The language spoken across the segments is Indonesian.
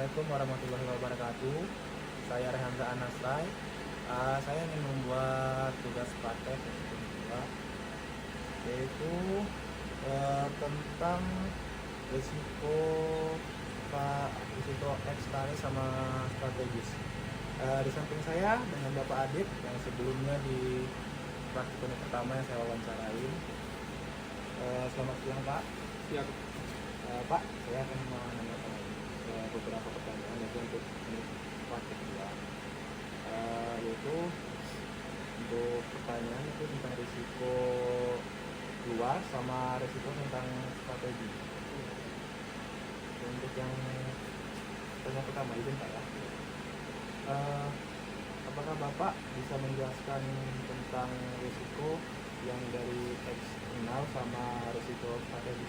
Assalamualaikum warahmatullahi wabarakatuh. Saya Rehanza Anasai. Saya ingin membuat tugas praktek untuk kedua, yaitu tentang risiko risiko eksternal sama strategis. Di samping saya dengan Bapak Adit yang sebelumnya di praktikum pertama yang saya wawancarain. Selamat siang Pak. Siap. Pak, saya akan menanyakan beberapa pertanyaan yaitu untuk praktek kedua, yaitu untuk pertanyaan itu tentang risiko luar sama risiko tentang strategi. Untuk yang pertanyaan pertama izin Pak ya. Apakah Bapak bisa menjelaskan tentang risiko yang dari eksternal sama risiko strategi?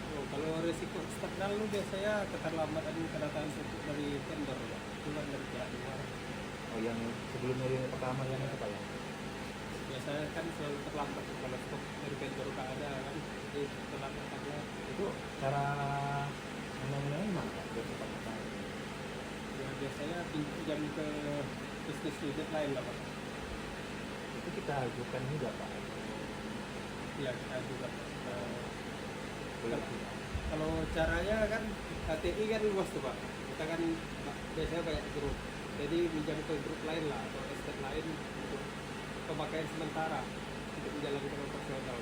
Kalau risiko eksternal lu biasanya keterlambatan kedatangan stok dari vendor ya, keluar dari pihak luar. Oh, yang sebelumnya yang pertama yang itu Pak ya? Biasanya kan selalu terlambat kalau stok dari vendor nggak ada kan, jadi terlambat karena Itu cara menangani gimana Pak? Biar cepat ketemu. ya biasanya pinjam ke bisnis unit lain lah Pak. Itu kita ajukan juga Pak. Ya kita juga. Boleh. Kalau caranya kan HTI kan luas tuh Pak. Kita kan biasanya banyak grup. Jadi pinjam ke grup lain lah atau estate lain untuk pemakaian sementara untuk menjalankan operasional.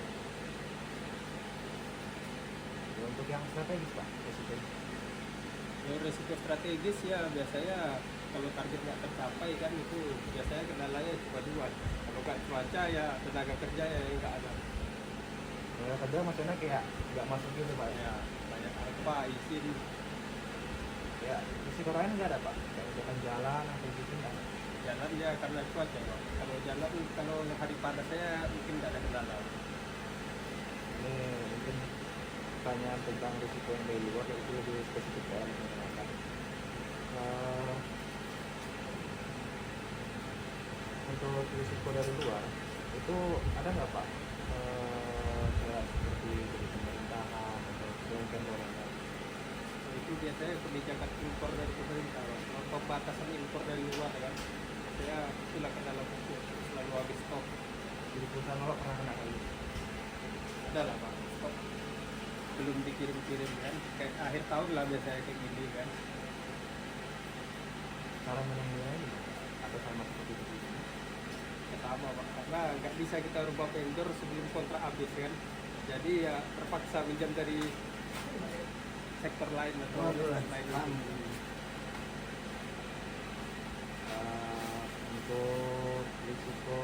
Untuk yang strategis Pak, resiko. Risiko strategis ya biasanya kalau target nggak tercapai kan itu biasanya kendalanya cuma dua. Kalau nggak cuaca ya tenaga kerja ya yang nggak ada. Kalau kerja maksudnya kayak nggak masuk gitu Pak ya? Ya banyak apa izin. Ya, risiko lain nggak ada Pak? Kayak misalkan jalan atau gitu nggak ada? Jalan ya karena cuaca Pak. Kalau jalan kalau hari panas saya mungkin nggak ada kendala. Ini mungkin pertanyaan tentang risiko yang dari luar itu lebih spesifik saya menanyakan. Untuk risiko dari luar itu ada nggak Pak? Kayak seperti dari pemerintahan atau vendor yang lain? Itu biasanya kebijakan impor dari pemerintah Pak. Kalau pembatasan impor dari luar kan saya silakan dalam hukum selalu habis stok. Jadi perusahaan Bapak pernah kena kayak gitu? Ada lah Pak stok belum dikirim-kirim kan kayak akhir tahun lah biasanya kayak gini kan. Cara menanggulangi gimana? Atau sama seperti itu? Pertama Pak, karena nggak bisa kita rubah vendor sebelum kontrak habis kan. Jadi ya terpaksa pinjam dari sektor lain atau lain. Untuk risiko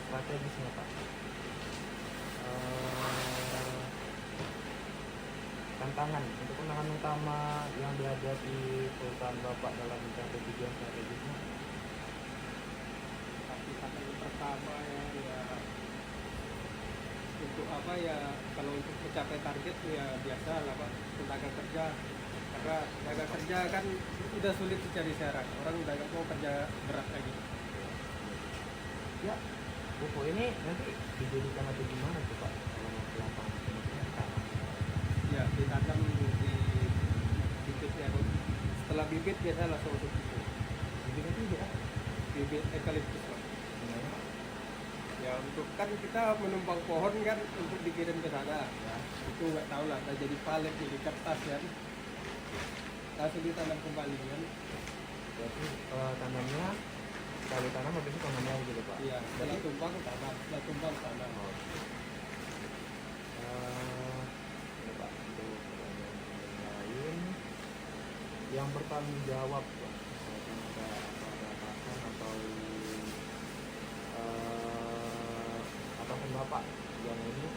strategisnya Pak, tantangan utama yang dihadapi perusahaan Bapak dalam mencapai tujuan strategisnya. Tapi yang pertama ya untuk apa ya kalau untuk mencapai target ya biasa lah Pak tenaga kerja karena tenaga kerja kan udah sulit dicari sekarang orang udah nggak mau kerja berat lagi. Ya, pupuk ini nanti dijadikan atau gimana tuh Pak? Kalau mau ke lapangan kemudian tanam. Ya ditanam di bibit ya setelah bibit biasa langsung untuk pupuk. Bibitnya itu dia Bibit eukaliptus Pak. gimana Pak? Ya untuk kan kita menumpang pohon kan untuk dikirim ke sana Ya, itu nggak tahu lah kita jadi palet jadi kertas kan langsung ditanam kembali kan. berarti tanamnya sekali tanam habis itu tanam lagi gitu Pak? Iya setelah tumbang tanam Oh, ini Pak, untuk pertanyaan yang lain yang bertanggung jawab Pak, misalkan ada atasan atau ataupun Bapak yang ini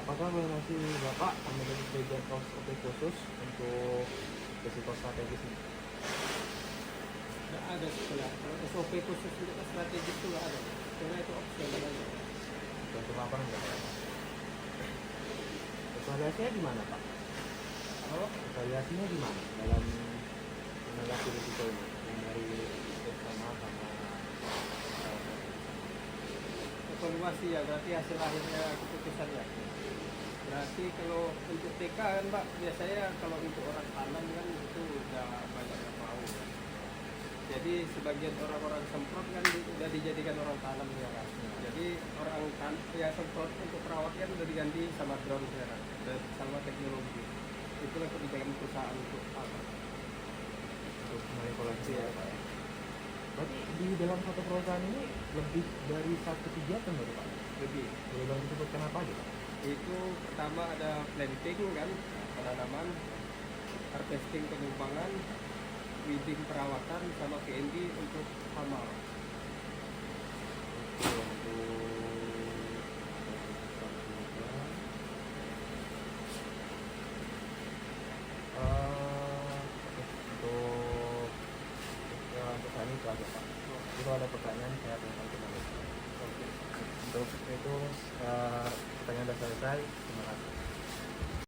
apakah masih Bapak memiliki bagian SOP khusus untuk risiko strategis ini? Nggak ada sekolah. Kalau SOP khusus untuk strategi itu nggak ada. Karena itu opsional aja. Untuk apa enggak? Evaluasinya di mana Pak? Kalau Evaluasinya di mana dalam menanggapi risiko ini? Yang dari sama evaluasi evaluasi ya, berarti hasil akhirnya keputusannya. Berarti kalau untuk TK kan Pak, biasanya kalau untuk orang tanam kan itu udah banyak yang mau kan. Jadi sebagian orang-orang semprot kan udah dijadikan orang tanam sekarang. Jadi orang ya semprot untuk perawat kan udah diganti sama drone sekarang, dan sama teknologi. Itulah kebijakan perusahaan untuk apa? Untuk manipulasi ya Pak ya. Berarti di dalam satu perusahaan ini lebih dari satu kegiatan baru Pak? Lebih. Boleh bantu sebutkan apa aja Pak? Itu pertama ada planting kan, penanaman, harvesting pengembangan, weeding perawatan, sama PND untuk hama. Untuk saat ini itu aja Pak. Kalau ada pertanyaan saya akan kembali. Untuk itu pertanyaan sudah selesai. Terima kasih.